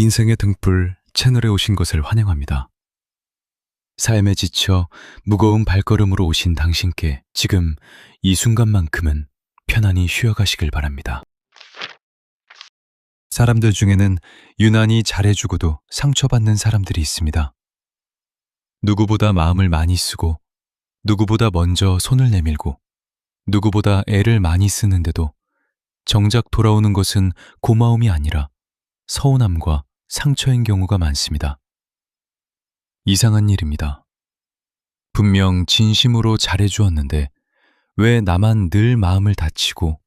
인생의 등불 채널에 오신 것을 환영합니다. 삶에 지쳐 무거운 발걸음으로 오신 당신께 지금 이 순간만큼은 편안히 쉬어가시길 바랍니다. 사람들 중에는 유난히 잘해주고도 상처받는 사람들이 있습니다. 누구보다 마음을 많이 쓰고, 누구보다 먼저 손을 내밀고, 누구보다 애를 많이 쓰는데도 정작 돌아오는 것은 고마움이 아니라 서운함과 상처인 경우가 많습니다. 이상한 일입니다. 분명 진심으로 잘해주었는데 왜 나만 늘 마음을 다치고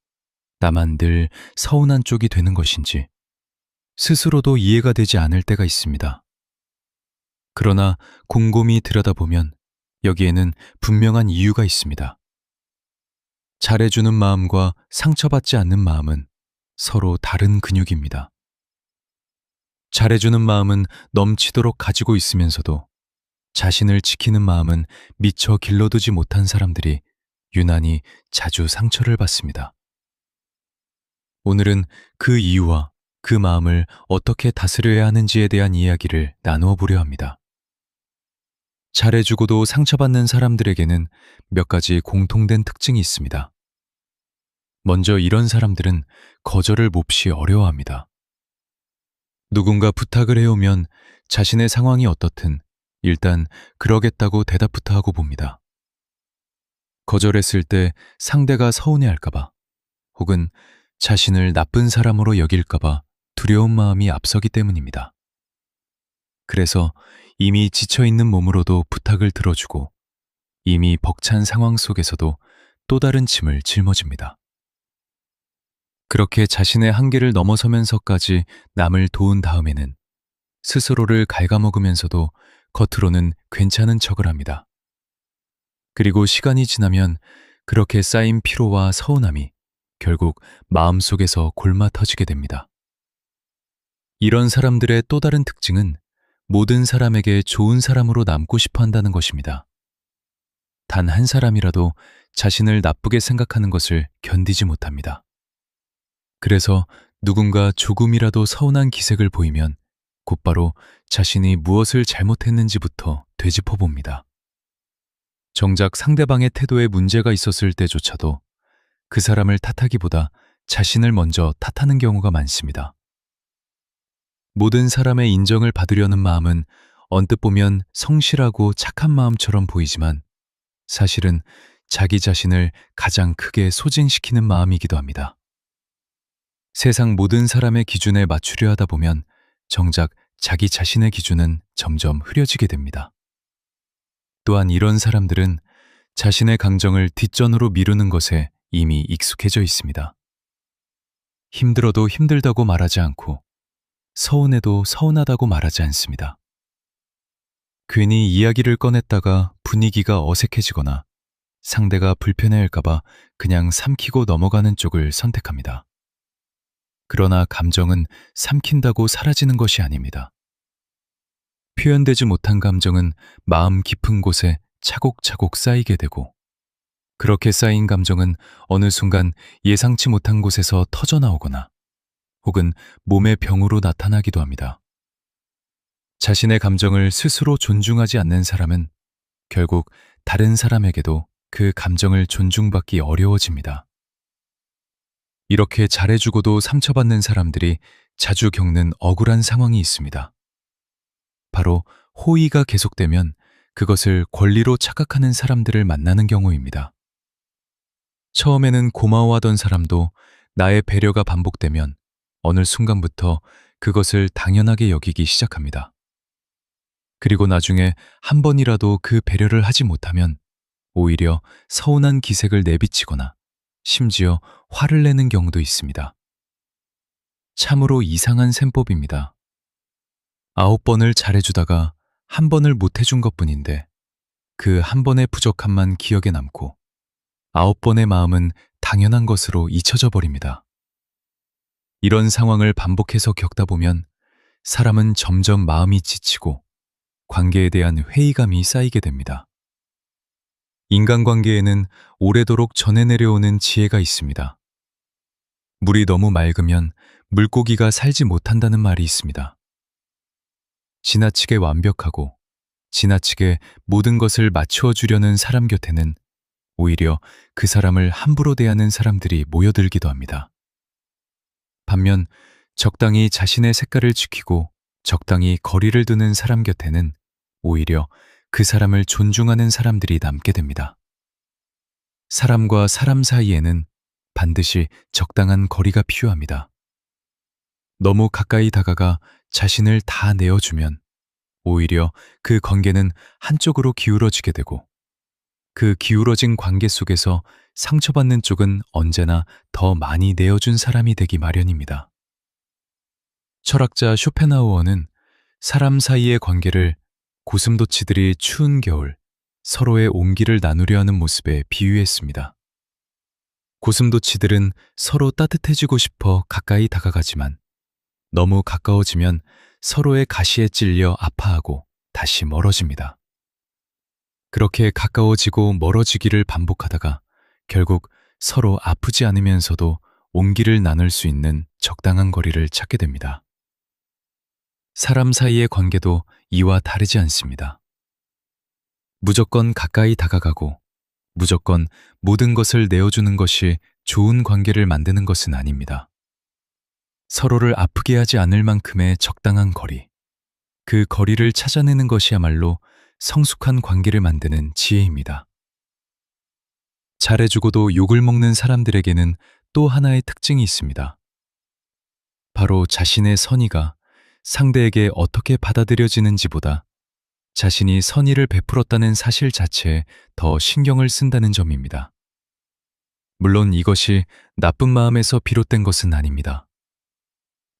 나만 늘 서운한 쪽이 되는 것인지 스스로도 이해가 되지 않을 때가 있습니다. 그러나 곰곰이 들여다보면 여기에는 분명한 이유가 있습니다. 잘해주는 마음과 상처받지 않는 마음은 서로 다른 근육입니다. 잘해주는 마음은 넘치도록 가지고 있으면서도 자신을 지키는 마음은 미처 길러두지 못한 사람들이 유난히 자주 상처를 받습니다. 오늘은 그 이유와 그 마음을 어떻게 다스려야 하는지에 대한 이야기를 나누어 보려 합니다. 잘해주고도 상처받는 사람들에게는 몇 가지 공통된 특징이 있습니다. 먼저 이런 사람들은 거절을 몹시 어려워합니다. 누군가 부탁을 해오면 자신의 상황이 어떻든 일단 그러겠다고 대답부터 하고 봅니다. 거절했을 때 상대가 서운해할까봐 혹은 자신을 나쁜 사람으로 여길까봐 두려운 마음이 앞서기 때문입니다. 그래서 이미 지쳐있는 몸으로도 부탁을 들어주고 이미 벅찬 상황 속에서도 또 다른 짐을 짊어집니다. 그렇게 자신의 한계를 넘어서면서까지 남을 도운 다음에는 스스로를 갉아먹으면서도 겉으로는 괜찮은 척을 합니다. 그리고 시간이 지나면 그렇게 쌓인 피로와 서운함이 결국 마음속에서 골마 터지게 됩니다. 이런 사람들의 또 다른 특징은 모든 사람에게 좋은 사람으로 남고 싶어 한다는 것입니다. 단 한 사람이라도 자신을 나쁘게 생각하는 것을 견디지 못합니다. 그래서 누군가 조금이라도 서운한 기색을 보이면 곧바로 자신이 무엇을 잘못했는지부터 되짚어 봅니다. 정작 상대방의 태도에 문제가 있었을 때조차도 그 사람을 탓하기보다 자신을 먼저 탓하는 경우가 많습니다. 모든 사람의 인정을 받으려는 마음은 언뜻 보면 성실하고 착한 마음처럼 보이지만 사실은 자기 자신을 가장 크게 소진시키는 마음이기도 합니다. 세상 모든 사람의 기준에 맞추려 하다 보면 정작 자기 자신의 기준은 점점 흐려지게 됩니다. 또한 이런 사람들은 자신의 감정을 뒷전으로 미루는 것에 이미 익숙해져 있습니다. 힘들어도 힘들다고 말하지 않고 서운해도 서운하다고 말하지 않습니다. 괜히 이야기를 꺼냈다가 분위기가 어색해지거나 상대가 불편해할까봐 그냥 삼키고 넘어가는 쪽을 선택합니다. 그러나 감정은 삼킨다고 사라지는 것이 아닙니다. 표현되지 못한 감정은 마음 깊은 곳에 차곡차곡 쌓이게 되고 그렇게 쌓인 감정은 어느 순간 예상치 못한 곳에서 터져나오거나 혹은 몸의 병으로 나타나기도 합니다. 자신의 감정을 스스로 존중하지 않는 사람은 결국 다른 사람에게도 그 감정을 존중받기 어려워집니다. 이렇게 잘해주고도 상처받는 사람들이 자주 겪는 억울한 상황이 있습니다. 바로 호의가 계속되면 그것을 권리로 착각하는 사람들을 만나는 경우입니다. 처음에는 고마워하던 사람도 나의 배려가 반복되면 어느 순간부터 그것을 당연하게 여기기 시작합니다. 그리고 나중에 한 번이라도 그 배려를 하지 못하면 오히려 서운한 기색을 내비치거나 심지어 화를 내는 경우도 있습니다. 참으로 이상한 셈법입니다. 9번을 잘해주다가 한 번을 못해준 것뿐인데 그 한 번의 부족함만 기억에 남고 9번의 마음은 당연한 것으로 잊혀져 버립니다. 이런 상황을 반복해서 겪다 보면 사람은 점점 마음이 지치고 관계에 대한 회의감이 쌓이게 됩니다. 인간관계에는 오래도록 전해 내려오는 지혜가 있습니다. 물이 너무 맑으면 물고기가 살지 못한다는 말이 있습니다. 지나치게 완벽하고 지나치게 모든 것을 맞추어 주려는 사람 곁에는 오히려 그 사람을 함부로 대하는 사람들이 모여들기도 합니다. 반면 적당히 자신의 색깔을 지키고 적당히 거리를 두는 사람 곁에는 오히려 그 사람을 존중하는 사람들이 남게 됩니다. 사람과 사람 사이에는 반드시 적당한 거리가 필요합니다. 너무 가까이 다가가 자신을 다 내어주면 오히려 그 관계는 한쪽으로 기울어지게 되고 그 기울어진 관계 속에서 상처받는 쪽은 언제나 더 많이 내어준 사람이 되기 마련입니다. 철학자 쇼펜하우어는 사람 사이의 관계를 고슴도치들이 추운 겨울 서로의 온기를 나누려 하는 모습에 비유했습니다. 고슴도치들은 서로 따뜻해지고 싶어 가까이 다가가지만 너무 가까워지면 서로의 가시에 찔려 아파하고 다시 멀어집니다. 그렇게 가까워지고 멀어지기를 반복하다가 결국 서로 아프지 않으면서도 온기를 나눌 수 있는 적당한 거리를 찾게 됩니다. 사람 사이의 관계도 이와 다르지 않습니다. 무조건 가까이 다가가고 무조건 모든 것을 내어주는 것이 좋은 관계를 만드는 것은 아닙니다. 서로를 아프게 하지 않을 만큼의 적당한 거리, 그 거리를 찾아내는 것이야말로 성숙한 관계를 만드는 지혜입니다. 잘해주고도 욕을 먹는 사람들에게는 또 하나의 특징이 있습니다. 바로 자신의 선의가 상대에게 어떻게 받아들여지는지보다 자신이 선의를 베풀었다는 사실 자체에 더 신경을 쓴다는 점입니다. 물론 이것이 나쁜 마음에서 비롯된 것은 아닙니다.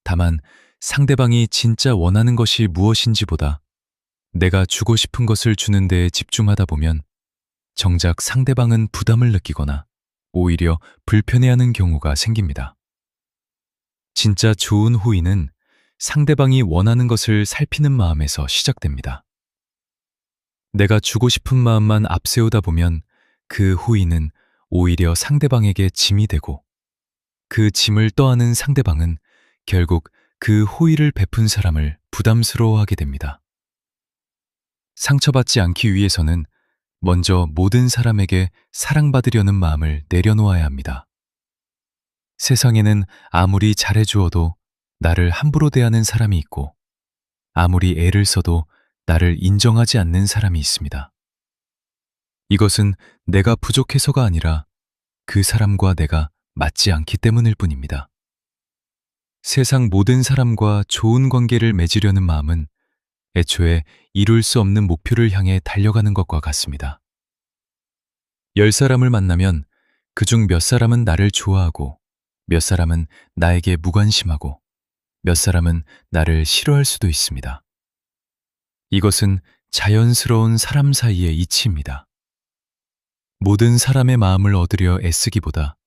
다만 상대방이 진짜 원하는 것이 무엇인지보다 내가 주고 싶은 것을 주는 데에 집중하다 보면 정작 상대방은 부담을 느끼거나 오히려 불편해하는 경우가 생깁니다. 진짜 좋은 호의는 상대방이 원하는 것을 살피는 마음에서 시작됩니다. 내가 주고 싶은 마음만 앞세우다 보면 그 호의는 오히려 상대방에게 짐이 되고 그 짐을 떠안은 상대방은 결국 그 호의를 베푼 사람을 부담스러워하게 됩니다. 상처받지 않기 위해서는 먼저 모든 사람에게 사랑받으려는 마음을 내려놓아야 합니다. 세상에는 아무리 잘해주어도 나를 함부로 대하는 사람이 있고 아무리 애를 써도 나를 인정하지 않는 사람이 있습니다. 이것은 내가 부족해서가 아니라 그 사람과 내가 맞지 않기 때문일 뿐입니다. 세상 모든 사람과 좋은 관계를 맺으려는 마음은 애초에 이룰 수 없는 목표를 향해 달려가는 것과 같습니다. 10사람을 만나면 그중 몇 사람은 나를 좋아하고 몇 사람은 나에게 무관심하고 몇 사람은 나를 싫어할 수도 있습니다. 이것은 자연스러운 사람 사이의 이치입니다. 모든 사람의 마음을 얻으려 애쓰기보다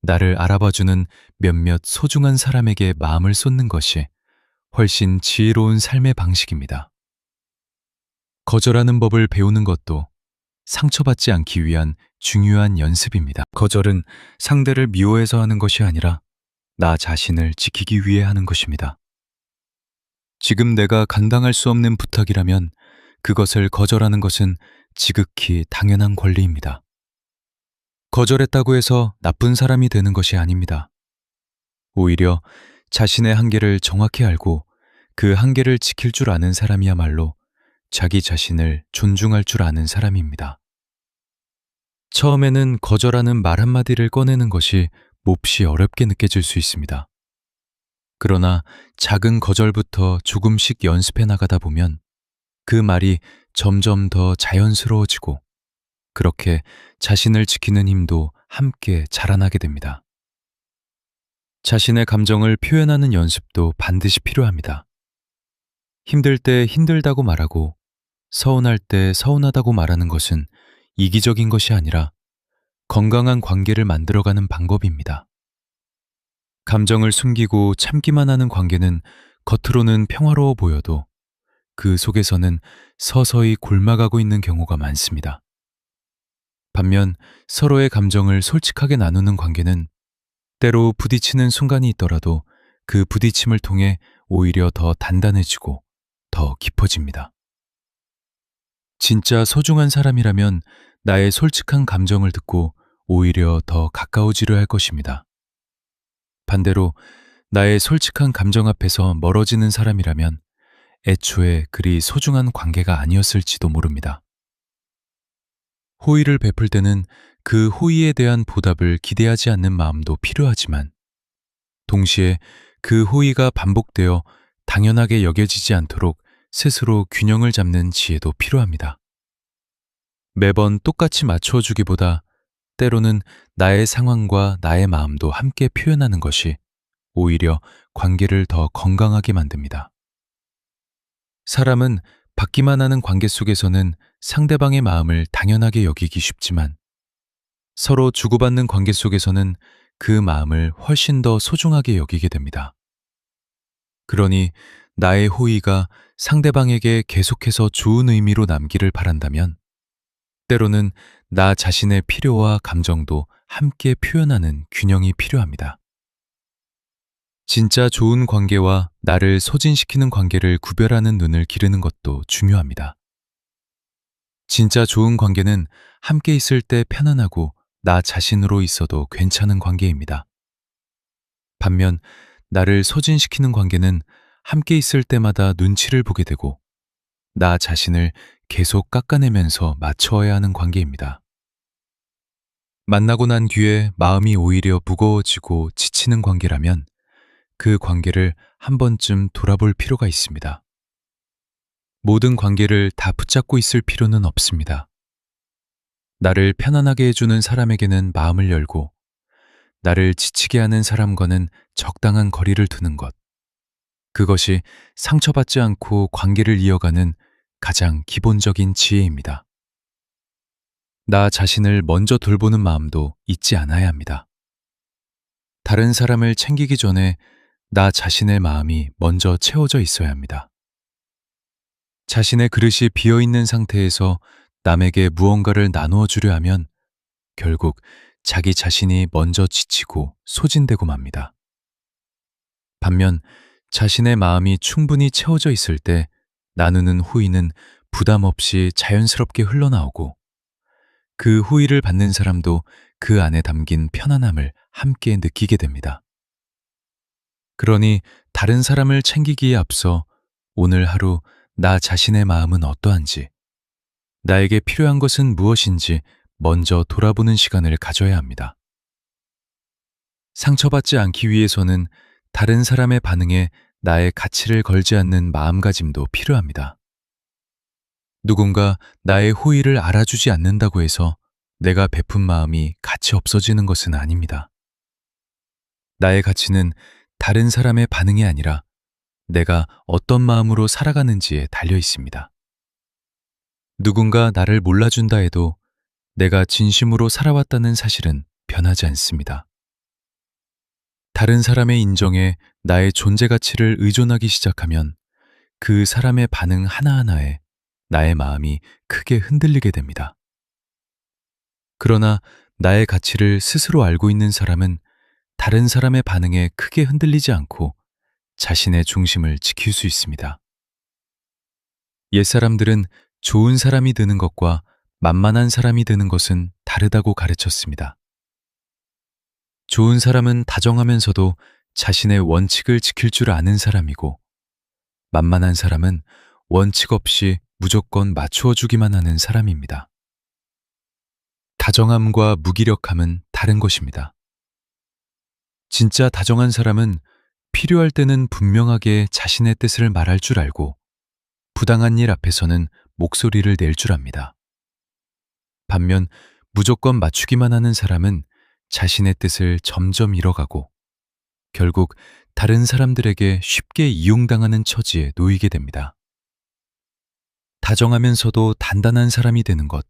나를 알아봐주는 몇몇 소중한 사람에게 마음을 쏟는 것이 훨씬 지혜로운 삶의 방식입니다. 거절하는 법을 배우는 것도 상처받지 않기 위한 중요한 연습입니다. 거절은 상대를 미워해서 하는 것이 아니라 나 자신을 지키기 위해 하는 것입니다. 지금 내가 감당할 수 없는 부탁이라면 그것을 거절하는 것은 지극히 당연한 권리입니다. 거절했다고 해서 나쁜 사람이 되는 것이 아닙니다. 오히려 자신의 한계를 정확히 알고 그 한계를 지킬 줄 아는 사람이야말로 자기 자신을 존중할 줄 아는 사람입니다. 처음에는 거절하는 말 한마디를 꺼내는 것이 몹시 어렵게 느껴질 수 있습니다. 그러나 작은 거절부터 조금씩 연습해 나가다 보면 그 말이 점점 더 자연스러워지고 그렇게 자신을 지키는 힘도 함께 자라나게 됩니다. 자신의 감정을 표현하는 연습도 반드시 필요합니다. 힘들 때 힘들다고 말하고 서운할 때 서운하다고 말하는 것은 이기적인 것이 아니라 건강한 관계를 만들어가는 방법입니다. 감정을 숨기고 참기만 하는 관계는 겉으로는 평화로워 보여도 그 속에서는 서서히 골마가고 있는 경우가 많습니다. 반면 서로의 감정을 솔직하게 나누는 관계는 때로 부딪히는 순간이 있더라도 그 부딪힘을 통해 오히려 더 단단해지고 더 더 깊어집니다. 진짜 소중한 사람이라면 나의 솔직한 감정을 듣고 오히려 더 가까워지려 할 것입니다. 반대로 나의 솔직한 감정 앞에서 멀어지는 사람이라면 애초에 그리 소중한 관계가 아니었을지도 모릅니다. 호의를 베풀 때는 그 호의에 대한 보답을 기대하지 않는 마음도 필요하지만 동시에 그 호의가 반복되어 당연하게 여겨지지 않도록 스스로 균형을 잡는 지혜도 필요합니다. 매번 똑같이 맞추어주기보다 때로는 나의 상황과 나의 마음도 함께 표현하는 것이 오히려 관계를 더 건강하게 만듭니다. 사람은 받기만 하는 관계 속에서는 상대방의 마음을 당연하게 여기기 쉽지만 서로 주고받는 관계 속에서는 그 마음을 훨씬 더 소중하게 여기게 됩니다. 그러니 나의 호의가 상대방에게 계속해서 좋은 의미로 남기를 바란다면 때로는 나 자신의 필요와 감정도 함께 표현하는 균형이 필요합니다. 진짜 좋은 관계와 나를 소진시키는 관계를 구별하는 눈을 기르는 것도 중요합니다. 진짜 좋은 관계는 함께 있을 때 편안하고 나 자신으로 있어도 괜찮은 관계입니다. 반면 나를 소진시키는 관계는 함께 있을 때마다 눈치를 보게 되고 나 자신을 계속 깎아내면서 맞춰야 하는 관계입니다. 만나고 난 뒤에 마음이 오히려 무거워지고 지치는 관계라면 그 관계를 한 번쯤 돌아볼 필요가 있습니다. 모든 관계를 다 붙잡고 있을 필요는 없습니다. 나를 편안하게 해주는 사람에게는 마음을 열고 나를 지치게 하는 사람과는 적당한 거리를 두는 것. 그것이 상처받지 않고 관계를 이어가는 가장 기본적인 지혜입니다. 나 자신을 먼저 돌보는 마음도 잊지 않아야 합니다. 다른 사람을 챙기기 전에 나 자신의 마음이 먼저 채워져 있어야 합니다. 자신의 그릇이 비어있는 상태에서 남에게 무언가를 나누어 주려 하면 결국 자기 자신이 먼저 지치고 소진되고 맙니다. 반면 자신의 마음이 충분히 채워져 있을 때 나누는 호의는 부담 없이 자연스럽게 흘러나오고 그 호의를 받는 사람도 그 안에 담긴 편안함을 함께 느끼게 됩니다. 그러니 다른 사람을 챙기기에 앞서 오늘 하루 나 자신의 마음은 어떠한지, 나에게 필요한 것은 무엇인지 먼저 돌아보는 시간을 가져야 합니다. 상처받지 않기 위해서는 다른 사람의 반응에 나의 가치를 걸지 않는 마음가짐도 필요합니다. 누군가 나의 호의를 알아주지 않는다고 해서 내가 베푼 마음이 가치 없어지는 것은 아닙니다. 나의 가치는 다른 사람의 반응이 아니라 내가 어떤 마음으로 살아가는지에 달려 있습니다. 누군가 나를 몰라준다 해도 내가 진심으로 살아왔다는 사실은 변하지 않습니다. 다른 사람의 인정에 나의 존재 가치를 의존하기 시작하면 그 사람의 반응 하나하나에 나의 마음이 크게 흔들리게 됩니다. 그러나 나의 가치를 스스로 알고 있는 사람은 다른 사람의 반응에 크게 흔들리지 않고 자신의 중심을 지킬 수 있습니다. 옛사람들은 좋은 사람이 되는 것과 만만한 사람이 되는 것은 다르다고 가르쳤습니다. 좋은 사람은 다정하면서도 자신의 원칙을 지킬 줄 아는 사람이고, 만만한 사람은 원칙 없이 무조건 맞추어 주기만 하는 사람입니다. 다정함과 무기력함은 다른 것입니다. 진짜 다정한 사람은 필요할 때는 분명하게 자신의 뜻을 말할 줄 알고, 부당한 일 앞에서는 목소리를 낼 줄 압니다. 반면 무조건 맞추기만 하는 사람은 자신의 뜻을 점점 잃어가고 결국 다른 사람들에게 쉽게 이용당하는 처지에 놓이게 됩니다. 다정하면서도 단단한 사람이 되는 것,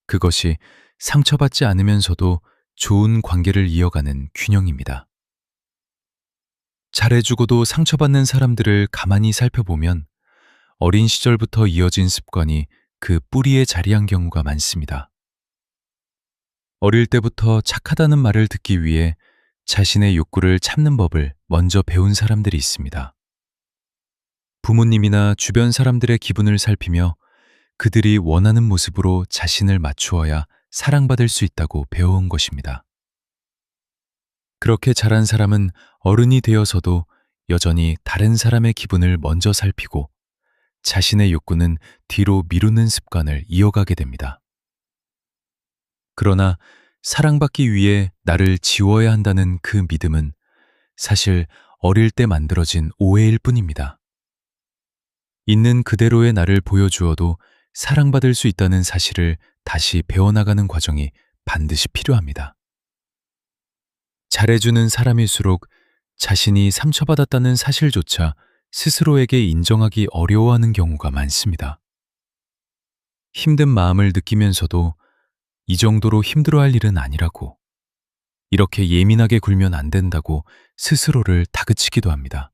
그것이 상처받지 않으면서도 좋은 관계를 이어가는 균형입니다. 잘해주고도 상처받는 사람들을 가만히 살펴보면 어린 시절부터 이어진 습관이 그 뿌리에 자리한 경우가 많습니다. 어릴 때부터 착하다는 말을 듣기 위해 자신의 욕구를 참는 법을 먼저 배운 사람들이 있습니다. 부모님이나 주변 사람들의 기분을 살피며 그들이 원하는 모습으로 자신을 맞추어야 사랑받을 수 있다고 배워온 것입니다. 그렇게 자란 사람은 어른이 되어서도 여전히 다른 사람의 기분을 먼저 살피고 자신의 욕구는 뒤로 미루는 습관을 이어가게 됩니다. 그러나 사랑받기 위해 나를 지워야 한다는 그 믿음은 사실 어릴 때 만들어진 오해일 뿐입니다. 있는 그대로의 나를 보여주어도 사랑받을 수 있다는 사실을 다시 배워나가는 과정이 반드시 필요합니다. 잘해주는 사람일수록 자신이 상처받았다는 사실조차 스스로에게 인정하기 어려워하는 경우가 많습니다. 힘든 마음을 느끼면서도 이 정도로 힘들어할 일은 아니라고, 이렇게 예민하게 굴면 안 된다고 스스로를 다그치기도 합니다.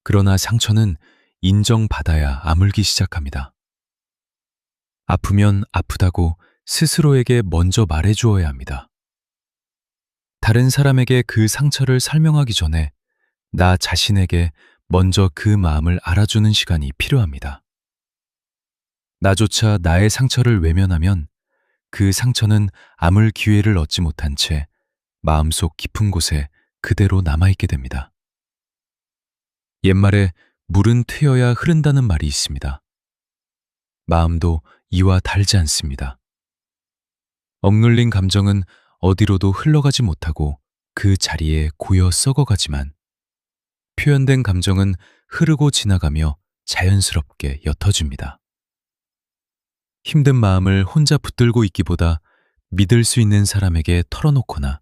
그러나 상처는 인정받아야 아물기 시작합니다. 아프면 아프다고 스스로에게 먼저 말해주어야 합니다. 다른 사람에게 그 상처를 설명하기 전에 나 자신에게 먼저 그 마음을 알아주는 시간이 필요합니다. 나조차 나의 상처를 외면하면 그 상처는 아물 기회를 얻지 못한 채 마음속 깊은 곳에 그대로 남아있게 됩니다. 옛말에 물은 트여야 흐른다는 말이 있습니다. 마음도 이와 다르지 않습니다. 억눌린 감정은 어디로도 흘러가지 못하고 그 자리에 고여 썩어가지만 표현된 감정은 흐르고 지나가며 자연스럽게 옅어집니다. 힘든 마음을 혼자 붙들고 있기보다 믿을 수 있는 사람에게 털어놓거나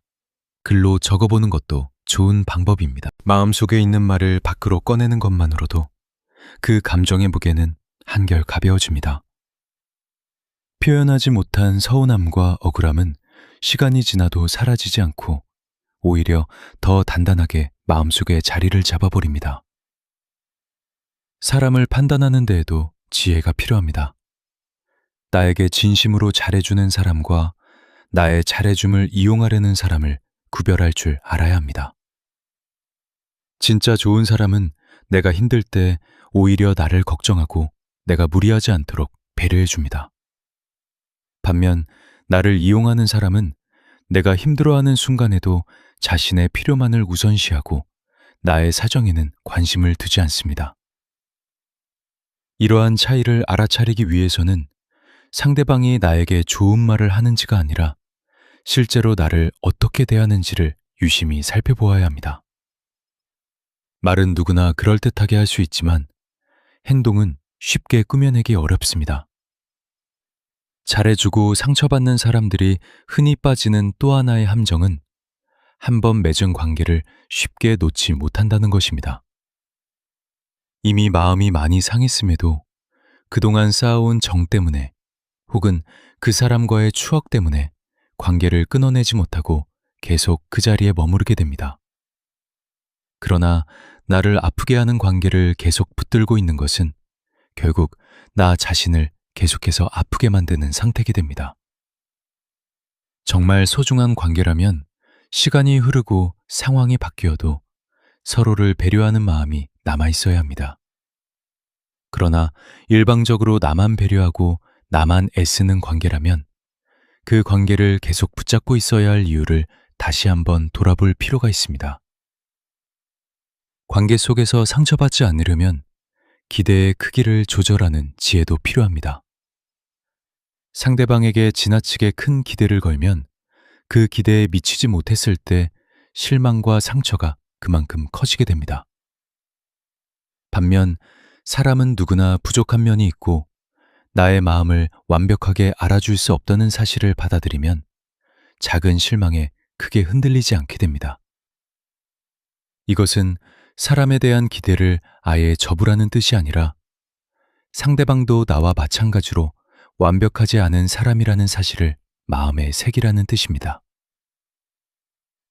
글로 적어보는 것도 좋은 방법입니다. 마음속에 있는 말을 밖으로 꺼내는 것만으로도 그 감정의 무게는 한결 가벼워집니다. 표현하지 못한 서운함과 억울함은 시간이 지나도 사라지지 않고 오히려 더 단단하게 마음속에 자리를 잡아버립니다. 사람을 판단하는 데에도 지혜가 필요합니다. 나에게 진심으로 잘해주는 사람과 나의 잘해줌을 이용하려는 사람을 구별할 줄 알아야 합니다. 진짜 좋은 사람은 내가 힘들 때 오히려 나를 걱정하고 내가 무리하지 않도록 배려해줍니다. 반면 나를 이용하는 사람은 내가 힘들어하는 순간에도 자신의 필요만을 우선시하고 나의 사정에는 관심을 두지 않습니다. 이러한 차이를 알아차리기 위해서는 상대방이 나에게 좋은 말을 하는지가 아니라 실제로 나를 어떻게 대하는지를 유심히 살펴보아야 합니다. 말은 누구나 그럴듯하게 할 수 있지만 행동은 쉽게 꾸며내기 어렵습니다. 잘해주고 상처받는 사람들이 흔히 빠지는 또 하나의 함정은 한 번 맺은 관계를 쉽게 놓지 못한다는 것입니다. 이미 마음이 많이 상했음에도 그동안 쌓아온 정 때문에 혹은 그 사람과의 추억 때문에 관계를 끊어내지 못하고 계속 그 자리에 머무르게 됩니다. 그러나 나를 아프게 하는 관계를 계속 붙들고 있는 것은 결국 나 자신을 계속해서 아프게 만드는 상태게 됩니다. 정말 소중한 관계라면 시간이 흐르고 상황이 바뀌어도 서로를 배려하는 마음이 남아있어야 합니다. 그러나 일방적으로 나만 배려하고 나만 애쓰는 관계라면 그 관계를 계속 붙잡고 있어야 할 이유를 다시 한번 돌아볼 필요가 있습니다. 관계 속에서 상처받지 않으려면 기대의 크기를 조절하는 지혜도 필요합니다. 상대방에게 지나치게 큰 기대를 걸면 그 기대에 미치지 못했을 때 실망과 상처가 그만큼 커지게 됩니다. 반면 사람은 누구나 부족한 면이 있고 나의 마음을 완벽하게 알아줄 수 없다는 사실을 받아들이면 작은 실망에 크게 흔들리지 않게 됩니다. 이것은 사람에 대한 기대를 아예 접으라는 뜻이 아니라 상대방도 나와 마찬가지로 완벽하지 않은 사람이라는 사실을 마음에 새기라는 뜻입니다.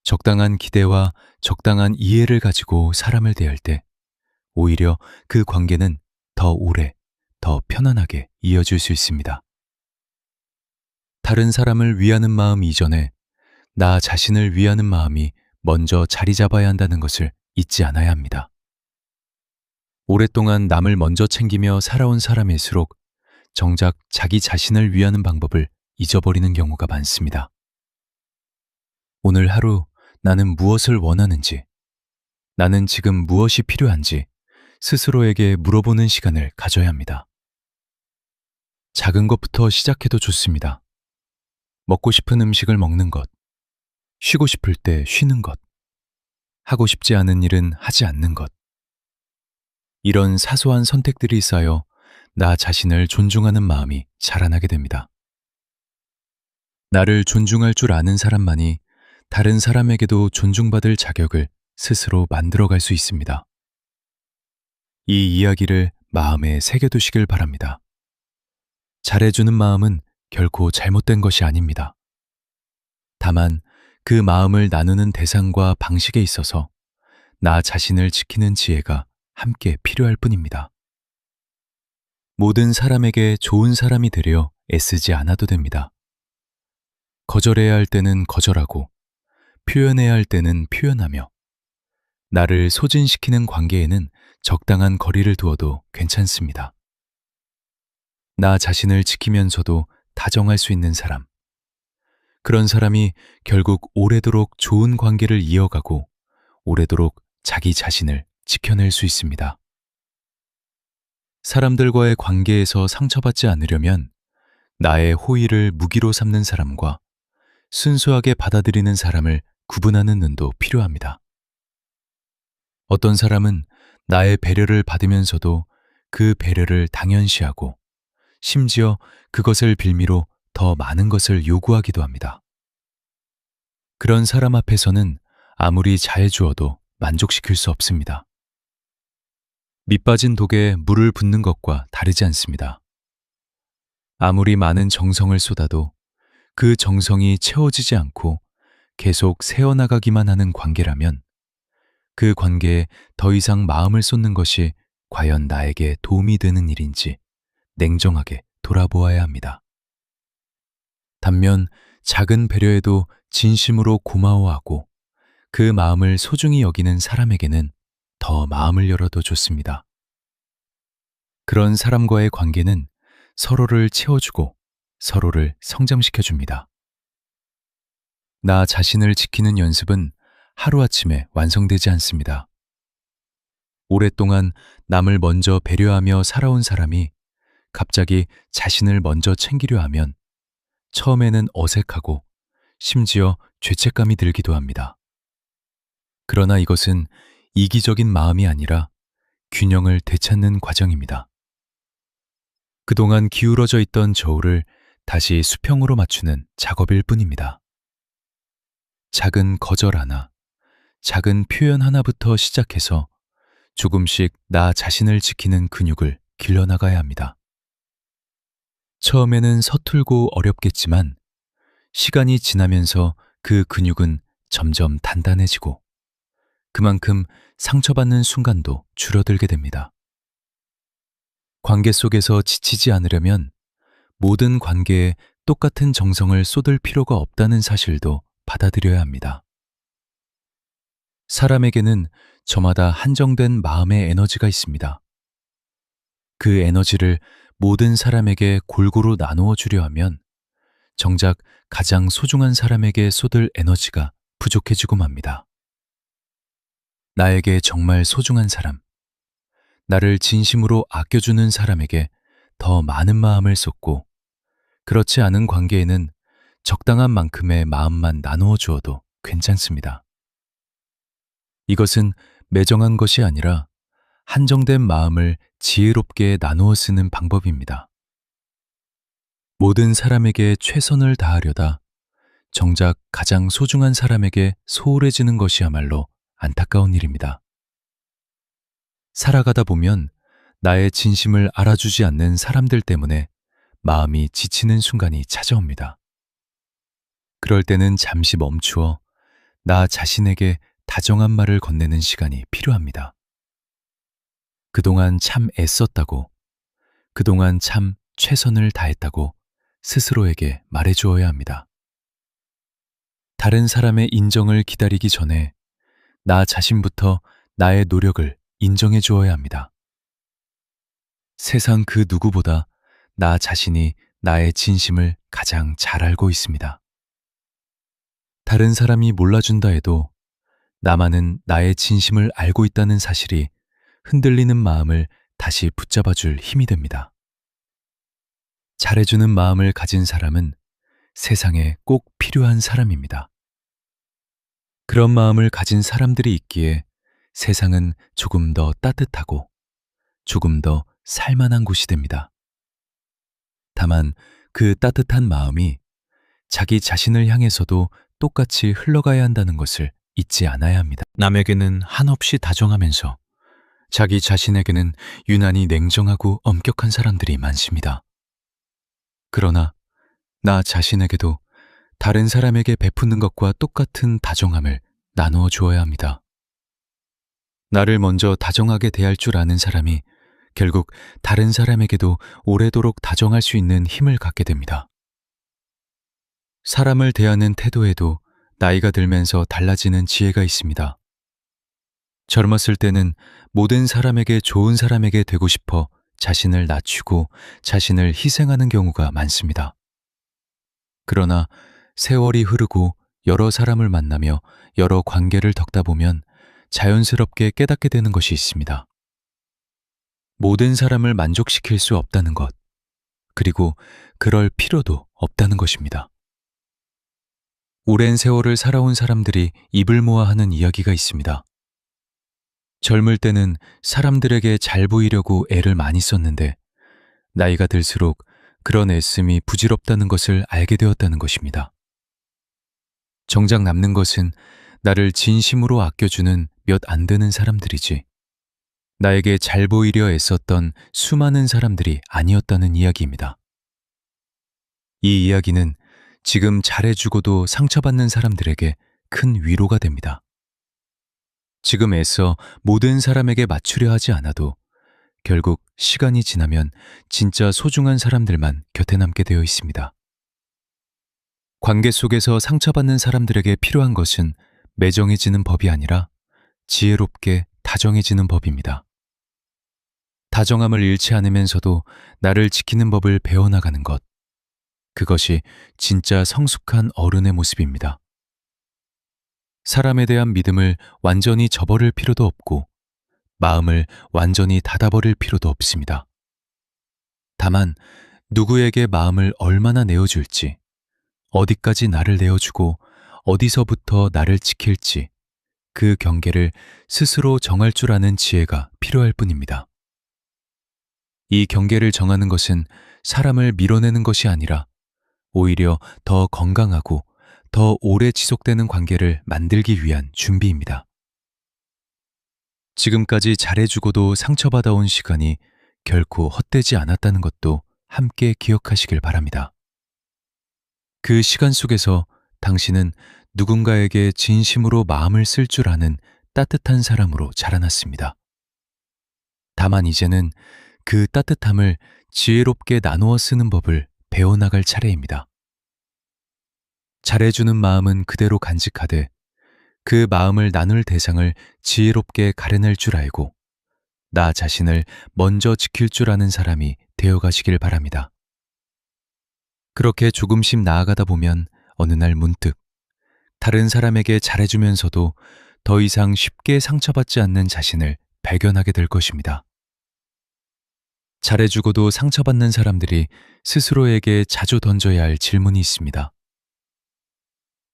적당한 기대와 적당한 이해를 가지고 사람을 대할 때 오히려 그 관계는 더 오래, 더 편안하게 이어질 수 있습니다. 다른 사람을 위하는 마음 이전에 나 자신을 위하는 마음이 먼저 자리 잡아야 한다는 것을 잊지 않아야 합니다. 오랫동안 남을 먼저 챙기며 살아온 사람일수록 정작 자기 자신을 위하는 방법을 잊어버리는 경우가 많습니다. 오늘 하루 나는 무엇을 원하는지, 나는 지금 무엇이 필요한지 스스로에게 물어보는 시간을 가져야 합니다. 작은 것부터 시작해도 좋습니다. 먹고 싶은 음식을 먹는 것, 쉬고 싶을 때 쉬는 것, 하고 싶지 않은 일은 하지 않는 것. 이런 사소한 선택들이 쌓여 나 자신을 존중하는 마음이 자라나게 됩니다. 나를 존중할 줄 아는 사람만이 다른 사람에게도 존중받을 자격을 스스로 만들어갈 수 있습니다. 이 이야기를 마음에 새겨두시길 바랍니다. 잘해주는 마음은 결코 잘못된 것이 아닙니다. 다만 그 마음을 나누는 대상과 방식에 있어서 나 자신을 지키는 지혜가 함께 필요할 뿐입니다. 모든 사람에게 좋은 사람이 되려 애쓰지 않아도 됩니다. 거절해야 할 때는 거절하고 표현해야 할 때는 표현하며 나를 소진시키는 관계에는 적당한 거리를 두어도 괜찮습니다. 나 자신을 지키면서도 다정할 수 있는 사람. 그런 사람이 결국 오래도록 좋은 관계를 이어가고 오래도록 자기 자신을 지켜낼 수 있습니다. 사람들과의 관계에서 상처받지 않으려면 나의 호의를 무기로 삼는 사람과 순수하게 받아들이는 사람을 구분하는 눈도 필요합니다. 어떤 사람은 나의 배려를 받으면서도 그 배려를 당연시하고 심지어 그것을 빌미로 더 많은 것을 요구하기도 합니다. 그런 사람 앞에서는 아무리 잘 주어도 만족시킬 수 없습니다. 밑빠진 독에 물을 붓는 것과 다르지 않습니다. 아무리 많은 정성을 쏟아도 그 정성이 채워지지 않고 계속 새어나가기만 하는 관계라면 그 관계에 더 이상 마음을 쏟는 것이 과연 나에게 도움이 되는 일인지 냉정하게 돌아보아야 합니다. 단면 작은 배려에도 진심으로 고마워하고 그 마음을 소중히 여기는 사람에게는 더 마음을 열어도 좋습니다. 그런 사람과의 관계는 서로를 채워주고 서로를 성장시켜줍니다. 나 자신을 지키는 연습은 하루아침에 완성되지 않습니다. 오랫동안 남을 먼저 배려하며 살아온 사람이 갑자기 자신을 먼저 챙기려 하면 처음에는 어색하고 심지어 죄책감이 들기도 합니다. 그러나 이것은 이기적인 마음이 아니라 균형을 되찾는 과정입니다. 그동안 기울어져 있던 저울을 다시 수평으로 맞추는 작업일 뿐입니다. 작은 거절 하나, 작은 표현 하나부터 시작해서 조금씩 나 자신을 지키는 근육을 길러나가야 합니다. 처음에는 서툴고 어렵겠지만 시간이 지나면서 그 근육은 점점 단단해지고 그만큼 상처받는 순간도 줄어들게 됩니다. 관계 속에서 지치지 않으려면 모든 관계에 똑같은 정성을 쏟을 필요가 없다는 사실도 받아들여야 합니다. 사람에게는 저마다 한정된 마음의 에너지가 있습니다. 그 에너지를 모든 사람에게 골고루 나누어 주려 하면 정작 가장 소중한 사람에게 쏟을 에너지가 부족해지고 맙니다. 나에게 정말 소중한 사람, 나를 진심으로 아껴주는 사람에게 더 많은 마음을 쏟고 그렇지 않은 관계에는 적당한 만큼의 마음만 나누어 주어도 괜찮습니다. 이것은 매정한 것이 아니라 한정된 마음을 지혜롭게 나누어 쓰는 방법입니다. 모든 사람에게 최선을 다하려다 정작 가장 소중한 사람에게 소홀해지는 것이야말로 안타까운 일입니다. 살아가다 보면 나의 진심을 알아주지 않는 사람들 때문에 마음이 지치는 순간이 찾아옵니다. 그럴 때는 잠시 멈추어 나 자신에게 다정한 말을 건네는 시간이 필요합니다. 그동안 참 애썼다고, 그동안 참 최선을 다했다고 스스로에게 말해주어야 합니다. 다른 사람의 인정을 기다리기 전에 나 자신부터 나의 노력을 인정해 주어야 합니다. 세상 그 누구보다 나 자신이 나의 진심을 가장 잘 알고 있습니다. 다른 사람이 몰라준다 해도 나만은 나의 진심을 알고 있다는 사실이 흔들리는 마음을 다시 붙잡아줄 힘이 됩니다. 잘해주는 마음을 가진 사람은 세상에 꼭 필요한 사람입니다. 그런 마음을 가진 사람들이 있기에 세상은 조금 더 따뜻하고 조금 더 살만한 곳이 됩니다. 다만 그 따뜻한 마음이 자기 자신을 향해서도 똑같이 흘러가야 한다는 것을 잊지 않아야 합니다. 남에게는 한없이 다정하면서 자기 자신에게는 유난히 냉정하고 엄격한 사람들이 많습니다. 그러나 나 자신에게도 다른 사람에게 베푸는 것과 똑같은 다정함을 나누어 주어야 합니다. 나를 먼저 다정하게 대할 줄 아는 사람이 결국 다른 사람에게도 오래도록 다정할 수 있는 힘을 갖게 됩니다. 사람을 대하는 태도에도 나이가 들면서 달라지는 지혜가 있습니다. 젊었을 때는 모든 사람에게 좋은 사람에게 되고 싶어 자신을 낮추고 자신을 희생하는 경우가 많습니다. 그러나 세월이 흐르고 여러 사람을 만나며 여러 관계를 겪다 보면 자연스럽게 깨닫게 되는 것이 있습니다. 모든 사람을 만족시킬 수 없다는 것, 그리고 그럴 필요도 없다는 것입니다. 오랜 세월을 살아온 사람들이 입을 모아 하는 이야기가 있습니다. 젊을 때는 사람들에게 잘 보이려고 애를 많이 썼는데 나이가 들수록 그런 애씀이 부질없다는 것을 알게 되었다는 것입니다. 정작 남는 것은 나를 진심으로 아껴주는 몇 안 되는 사람들이지 나에게 잘 보이려 애썼던 수많은 사람들이 아니었다는 이야기입니다. 이 이야기는 지금 잘해주고도 상처받는 사람들에게 큰 위로가 됩니다. 지금 애써 모든 사람에게 맞추려 하지 않아도 결국 시간이 지나면 진짜 소중한 사람들만 곁에 남게 되어 있습니다. 관계 속에서 상처받는 사람들에게 필요한 것은 매정해지는 법이 아니라 지혜롭게 다정해지는 법입니다. 다정함을 잃지 않으면서도 나를 지키는 법을 배워나가는 것. 그것이 진짜 성숙한 어른의 모습입니다. 사람에 대한 믿음을 완전히 저버릴 필요도 없고 마음을 완전히 닫아버릴 필요도 없습니다. 다만 누구에게 마음을 얼마나 내어줄지, 어디까지 나를 내어주고 어디서부터 나를 지킬지 그 경계를 스스로 정할 줄 아는 지혜가 필요할 뿐입니다. 이 경계를 정하는 것은 사람을 밀어내는 것이 아니라 오히려 더 건강하고 더 오래 지속되는 관계를 만들기 위한 준비입니다. 지금까지 잘해주고도 상처받아온 시간이 결코 헛되지 않았다는 것도 함께 기억하시길 바랍니다. 그 시간 속에서 당신은 누군가에게 진심으로 마음을 쓸 줄 아는 따뜻한 사람으로 자라났습니다. 다만 이제는 그 따뜻함을 지혜롭게 나누어 쓰는 법을 배워나갈 차례입니다. 잘해주는 마음은 그대로 간직하되 그 마음을 나눌 대상을 지혜롭게 가려낼 줄 알고 나 자신을 먼저 지킬 줄 아는 사람이 되어가시길 바랍니다. 그렇게 조금씩 나아가다 보면 어느 날 문득 다른 사람에게 잘해주면서도 더 이상 쉽게 상처받지 않는 자신을 발견하게 될 것입니다. 잘해주고도 상처받는 사람들이 스스로에게 자주 던져야 할 질문이 있습니다.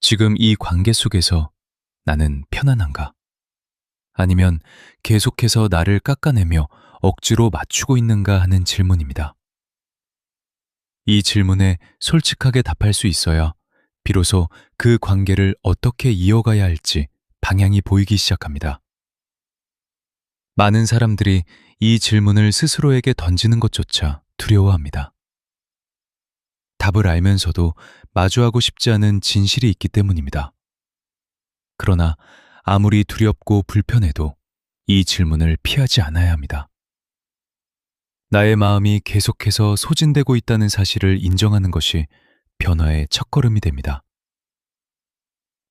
지금 이 관계 속에서 나는 편안한가? 아니면 계속해서 나를 깎아내며 억지로 맞추고 있는가 하는 질문입니다. 이 질문에 솔직하게 답할 수 있어야 비로소 그 관계를 어떻게 이어가야 할지 방향이 보이기 시작합니다. 많은 사람들이 이 질문을 스스로에게 던지는 것조차 두려워합니다. 답을 알면서도 마주하고 싶지 않은 진실이 있기 때문입니다. 그러나 아무리 두렵고 불편해도 이 질문을 피하지 않아야 합니다. 나의 마음이 계속해서 소진되고 있다는 사실을 인정하는 것이 변화의 첫걸음이 됩니다.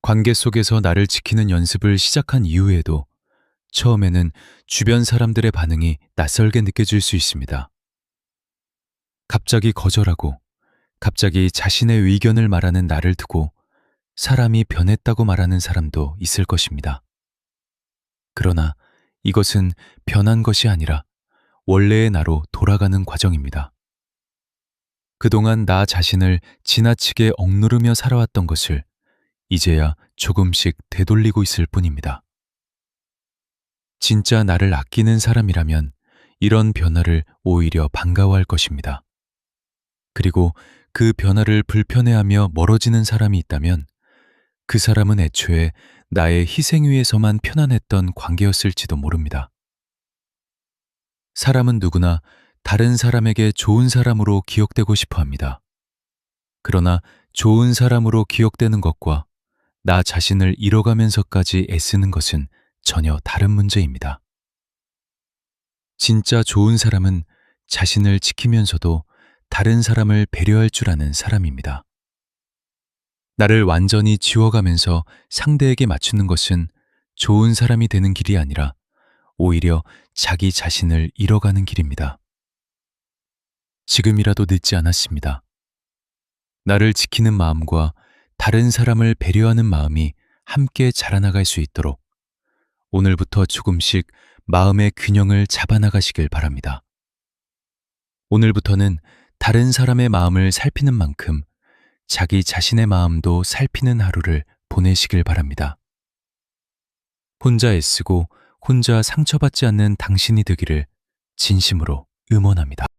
관계 속에서 나를 지키는 연습을 시작한 이후에도 처음에는 주변 사람들의 반응이 낯설게 느껴질 수 있습니다. 갑자기 거절하고 갑자기 자신의 의견을 말하는 나를 두고 사람이 변했다고 말하는 사람도 있을 것입니다. 그러나 이것은 변한 것이 아니라 원래의 나로 돌아가는 과정입니다. 그동안 나 자신을 지나치게 억누르며 살아왔던 것을 이제야 조금씩 되돌리고 있을 뿐입니다. 진짜 나를 아끼는 사람이라면 이런 변화를 오히려 반가워할 것입니다. 그리고 그 변화를 불편해하며 멀어지는 사람이 있다면 그 사람은 애초에 나의 희생 위에서만 편안했던 관계였을지도 모릅니다. 사람은 누구나 다른 사람에게 좋은 사람으로 기억되고 싶어 합니다. 그러나 좋은 사람으로 기억되는 것과 나 자신을 잃어가면서까지 애쓰는 것은 전혀 다른 문제입니다. 진짜 좋은 사람은 자신을 지키면서도 다른 사람을 배려할 줄 아는 사람입니다. 나를 완전히 지워가면서 상대에게 맞추는 것은 좋은 사람이 되는 길이 아니라 오히려 자기 자신을 잃어가는 길입니다. 지금이라도 늦지 않았습니다. 나를 지키는 마음과 다른 사람을 배려하는 마음이 함께 자라나갈 수 있도록 오늘부터 조금씩 마음의 균형을 잡아나가시길 바랍니다. 오늘부터는 다른 사람의 마음을 살피는 만큼 자기 자신의 마음도 살피는 하루를 보내시길 바랍니다. 혼자 애쓰고 혼자 상처받지 않는 당신이 되기를 진심으로 응원합니다.